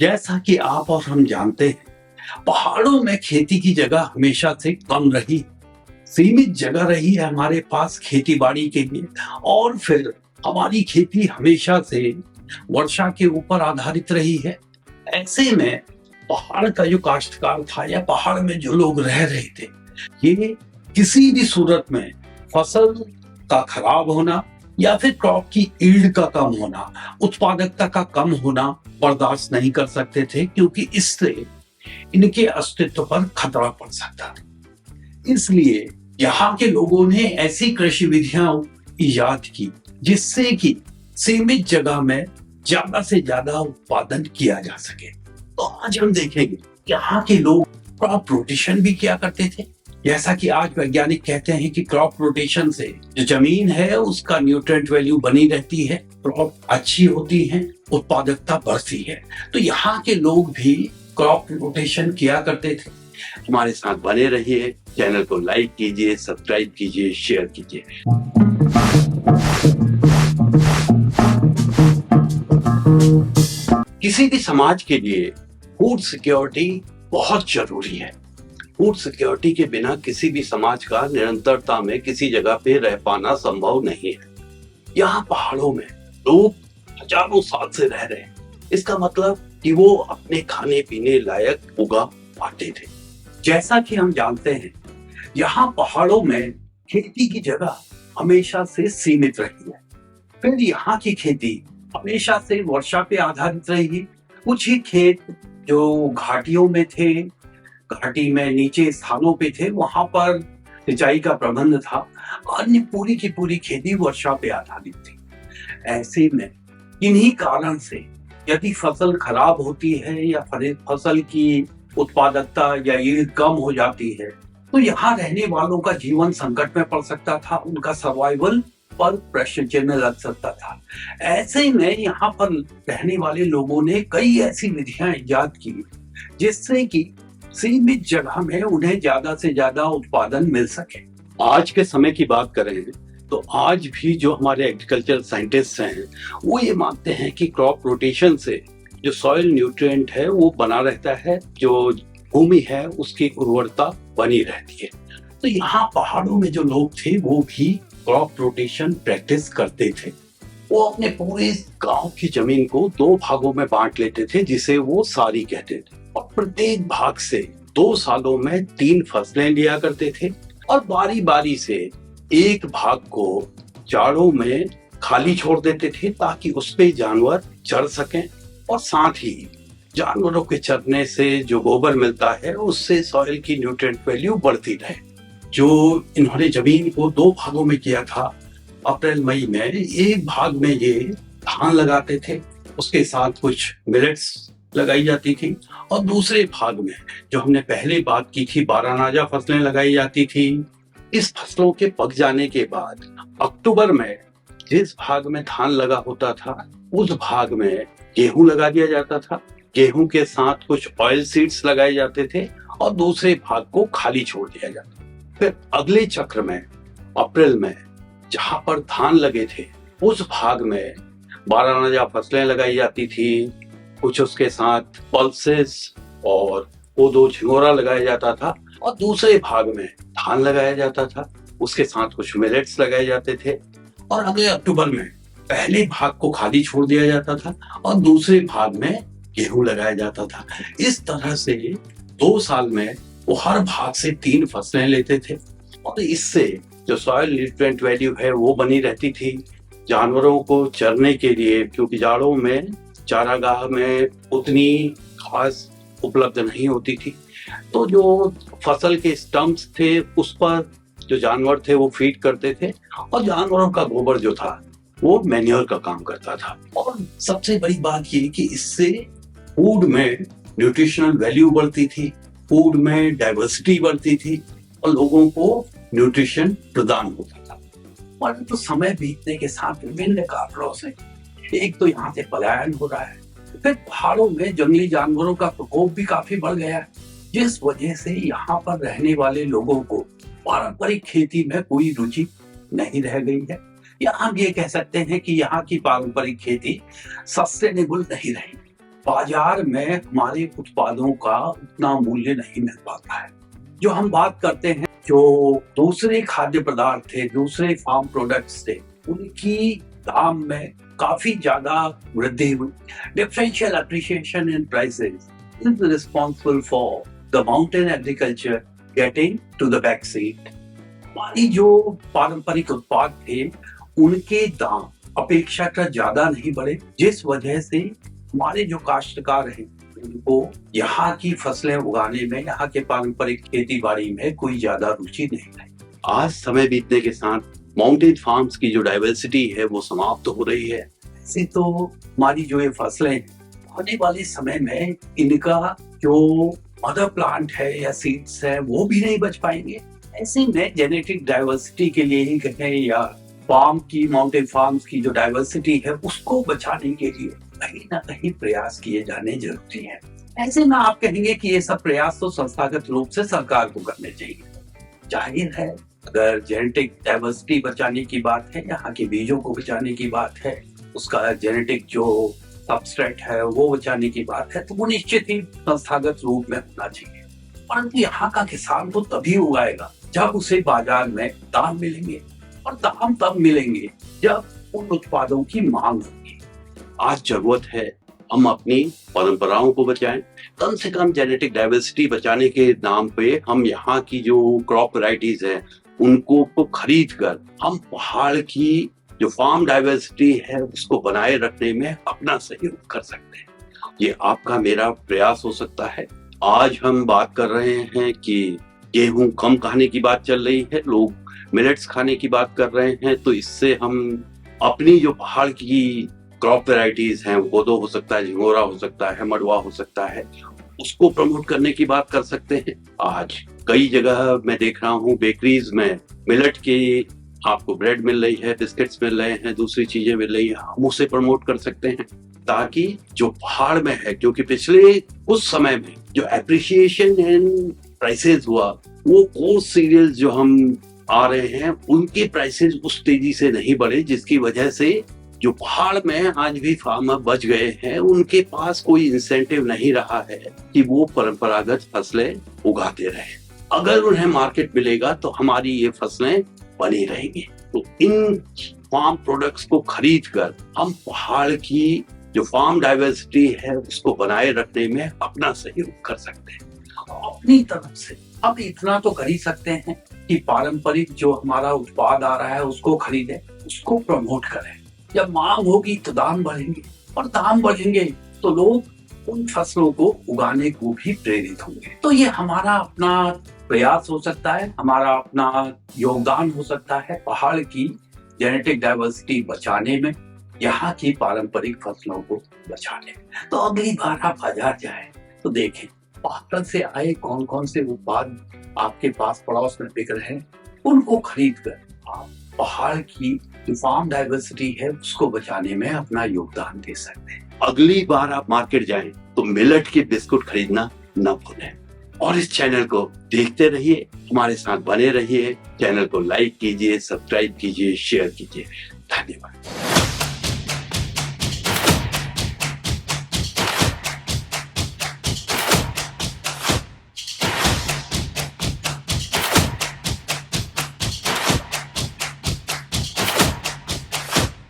जैसा कि आप और हम जानते हैं, पहाड़ों में खेती की जगह हमेशा से कम रही, सीमित जगह रही है हमारे पास खेती बाड़ी के लिए। और फिर हमारी खेती हमेशा से वर्षा के ऊपर आधारित रही है। ऐसे में पहाड़ का जो काश्तकार था या पहाड़ में जो लोग रह रहे थे, ये किसी भी सूरत में फसल का खराब होना या फिर क्रॉप की ईल्ड का कम होना, उत्पादकता का कम होना बर्दाश्त नहीं कर सकते थे, क्योंकि इससे इनके अस्तित्व पर खतरा पड़ सकता था। इसलिए यहाँ के लोगों ने ऐसी कृषि विधियां इजाद की जिससे कि सीमित जगह में ज्यादा से ज्यादा उत्पादन किया जा सके। तो आज हम देखेंगे यहाँ के लोग क्रॉप रोटेशन भी किया करते थे। जैसा कि आज वैज्ञानिक कहते हैं कि क्रॉप रोटेशन से जो जमीन है उसका न्यूट्रिएंट वैल्यू बनी रहती है, क्रॉप अच्छी होती है, उत्पादकता बढ़ती है। तो यहाँ के लोग भी क्रॉप रोटेशन किया करते थे। हमारे साथ बने रहिए, चैनल को लाइक कीजिए, सब्सक्राइब कीजिए, शेयर कीजिए। किसी भी समाज के लिए फूड सिक्योरिटी बहुत जरूरी है। फूड सिक्योरिटी के बिना किसी भी समाज का निरंतरता में किसी जगह पे रह पाना संभव नहीं है। यहाँ पहाड़ों में लोग हजारों साल से रह रहे हैं। इसका मतलब कि वो अपने खाने पीने लायक उगा पाते थे। जैसा कि हम जानते हैं, यहाँ पहाड़ों में खेती की जगह हमेशा से सीमित रही है। फिर यहाँ की खेती हमेशा से वर्षा पे आधारित रही। कुछ ही खेत जो घाटियों में थे, घाटी में नीचे स्थानों पे थे, वहां पर सिंचाई का प्रबंध था। अन्य पूरी की पूरी खेती वर्षा पे आधारित थी। ऐसे में इन्हीं कारण से यदि फसल खराब होती है या फसल की उत्पादकता या यील्ड कम हो जाती है, तो यहाँ रहने वालों का जीवन संकट में पड़ सकता था, उनका सर्वाइवल पर प्रश्न चिन्ह लग सकता था। ऐसे में यहाँ पर रहने वाले लोगों ने कई ऐसी विधियां इजाद की जिससे कि सीमित जगह में उन्हें ज्यादा से ज्यादा उत्पादन मिल सके। आज के समय की बात करें तो आज भी जो हमारे एग्रीकल्चर साइंटिस्ट हैं वो ये मानते हैं कि क्रॉप रोटेशन से जो सॉइल न्यूट्रिएंट है वो बना रहता है, जो भूमि है उसकी उर्वरता बनी रहती है। तो यहाँ पहाड़ों में जो लोग थे वो भी क्रॉप रोटेशन प्रैक्टिस करते थे। वो अपने पूरे गांव की जमीन को 2 भागों में बांट लेते थे, जिसे वो सारी कहते थे, और प्रत्येक भाग से 2 सालों में 3 फसलें लिया करते थे। और बारी बारी से एक भाग को जाड़ों में खाली छोड़ देते थे ताकि उस पे जानवर चर सकें, और साथ ही जानवरों के चरने से जो गोबर मिलता है उससे सॉइल की न्यूट्रिएंट वैल्यू बढ़ती रहे। जो इन्होंने जमीन को 2 भागों में किया था, अप्रैल मई में एक भाग में ये धान लगाते थे, उसके साथ कुछ मिलेट्स लगाई जाती थी, और दूसरे भाग में जो हमने पहले बात की थी 12 अनाजा फसलें लगाई जाती थी। इस फसलों के पक जाने के बाद अक्टूबर में जिस भाग में धान लगा होता था उस भाग में गेहूं लगा दिया जाता था। गेहूं के साथ कुछ ऑयल सीड्स लगाए जाते थे और दूसरे भाग को खाली छोड़ दिया जाता। फिर अगले चक्र में अप्रैल में जहां पर धान लगे थे उस भाग में 12 अनाजा फसलें लगाई जाती थी, कुछ उसके साथ पल्सेस और कोदो झिंगोरा लगाया जाता था, और दूसरे भाग में धान लगाया जाता था, उसके साथ कुछ मिलेट्स लगाए जाते थे। और अगले अक्टूबर में पहले भाग को खाली छोड़ दिया जाता था और दूसरे भाग में गेहूं लगाया जाता था। इस तरह से 2 साल में वो हर भाग से 3 फसलें लेते थे, और इससे जो सॉइल न्यूट्रिएंट वैल्यू है वो बनी रहती थी। जानवरों को चरने के लिए, क्योंकि जाड़ों में चारागाह में उतनी घास उपलब्ध नहीं होती थी, तो जो फसल के स्टम्प्स थे उस पर जो जानवर थे वो फीड करते थे, और जानवरों का गोबर जो था वो मैन्योर का काम करता था। और सबसे बड़ी बात ये कि इससे फूड में न्यूट्रिशनल वैल्यू बढ़ती थी, फूड में डाइवर्सिटी बढ़ती थी, और लोगों को न्यूट्रिशन प्रदान होता था। परंतु समय बीतने के साथ विभिन्न कारणों से एक तो यहाँ से पलायन हो रहा है, फिर पहाड़ों में जंगली जानवरों का प्रकोप भी काफी बढ़ गया है, जिस वजह से यहाँ पर रहने वाले लोगों को पारंपरिक खेती में कोई रुचि नहीं रह गई है। या हम ये कह सकते हैं कि यहाँ की पारंपरिक खेती सस्टेनेबल नहीं रही। बाजार में हमारे उत्पादों का उतना मूल्य नहीं मिल पाता है। जो हम बात करते हैं, जो दूसरे खाद्य पदार्थ थे, दूसरे फार्म प्रोडक्ट्स थे, उनकी दाम में काफी ज्यादा वृद्धि हुई। Differential appreciation in prices is responsible for the mountain agriculture getting to the back seat. हमारी जो पारंपरिक उत्पाद थे, उनके दाम अपेक्षाकृत ज्यादा नहीं बढ़े, जिस वजह से हमारे जो काश्तकार हैं उनको यहाँ की फसलें उगाने में, यहाँ के पारंपरिक खेती बाड़ी में कोई ज्यादा रुचि नहीं है। आज समय बीतने के साथ माउंटेन फार्म्स की जो डाइवर्सिटी है वो समाप्त हो रही है। ऐसे तो हमारी जो ये फसलें आने वाले समय में इनका जो मदर प्लांट है या सीड्स है वो भी नहीं बच पाएंगे। ऐसे में जेनेटिक डाइवर्सिटी के लिए ही कहें या फार्म की, माउंटेन फार्म्स की जो डाइवर्सिटी है उसको बचाने के लिए कहीं ना कहीं प्रयास किए जाने जरूरी है। ऐसे में आप कहेंगे कि ये सब प्रयास तो संस्थागत रूप से सरकार को करने चाहिए। जाहिर है, अगर जेनेटिक डाइवर्सिटी बचाने की बात है, यहाँ के बीजों को बचाने की बात है, उसका जेनेटिक जो सबस्ट्रेट है वो बचाने की बात है, तो वो निश्चित ही संस्थागत रूप में होना चाहिए। परंतु यहाँ का किसान तो तभी उगाएगा जब उसे बाजार में दाम मिलेंगे, और दाम तब मिलेंगे जब उन उत्पादों की मांग होगी। आज जरूरत है हम अपनी परंपराओं को बचाएं। कम से कम जेनेटिक डाइवर्सिटी बचाने के नाम पे हम यहाँ की जो क्रॉप वैरायटीज है उनको खरीद कर हम पहाड़ की जो फार्म डाइवर्सिटी है उसको बनाए रखने में अपना सहयोग कर सकते हैं। ये आपका मेरा प्रयास हो सकता है। आज हम बात कर रहे हैं कि गेहूं कम खाने की बात चल रही है, लोग मिलेट्स खाने की बात कर रहे हैं, तो इससे हम अपनी जो पहाड़ की क्रॉप वैरायटीज हैं, कोदो हो सकता है, झिंगोरा हो सकता है, मडवा हो सकता है, उसको प्रमोट करने की बात कर सकते हैं। आज कई जगह मैं देख रहा हूँ बेकरीज में मिलेट की आपको ब्रेड मिल रही है, बिस्किट्स मिल रहे हैं, दूसरी चीजें मिल रही है, हम उसे प्रमोट कर सकते हैं ताकि जो पहाड़ में है, क्योंकि पिछले कुछ समय में जो एप्रिसिएशन इन प्राइसेस हुआ, वो कोर्स सीरियल्स जो हम आ रहे हैं उनके प्राइसेस उस तेजी से नहीं बढ़े, जिसकी वजह से जो पहाड़ में आज भी फार्मर बच गए हैं उनके पास कोई इंसेंटिव नहीं रहा है कि वो परंपरागत फसलें उगाते रहे। अगर उन्हें मार्केट मिलेगा तो हमारी ये फसलें बनी रहेंगी। तो इन फार्म प्रोडक्ट्स को खरीद कर हम पहाड़ की जो फार्म डाइवर्सिटी है उसको बनाए रखने में अपना सहयोग कर सकते हैं। अपनी तरफ से अब इतना तो कर ही सकते हैं कि पारंपरिक जो हमारा उत्पाद आ रहा है उसको खरीदें, उसको प्रमोट करें। जब मांग होगी तो दाम बढ़ेंगे, और दाम बढ़ेंगे तो लोग उन फसलों को उगाने को भी प्रेरित होंगे। तो ये हमारा अपना प्रयास हो सकता है, हमारा अपना योगदान हो सकता है पहाड़ की जेनेटिक डाइवर्सिटी बचाने में, यहाँ की पारंपरिक फसलों को बचाने में। तो अगली बार आप बाजार जाएं तो देखें पहाड़ से आए कौन कौन से उत्पाद आपके पास पड़ोस में बिक रहे हैं, उनको खरीद कर आप पहाड़ की जो फार्म डाइवर्सिटी है उसको बचाने में अपना योगदान दे सकते हैं। अगली बार आप मार्केट जाएं तो मिलेट के बिस्कुट खरीदना न भूलें, और इस चैनल को देखते रहिए, हमारे साथ बने रहिए। चैनल को लाइक कीजिए, सब्सक्राइब कीजिए, शेयर कीजिए। धन्यवाद।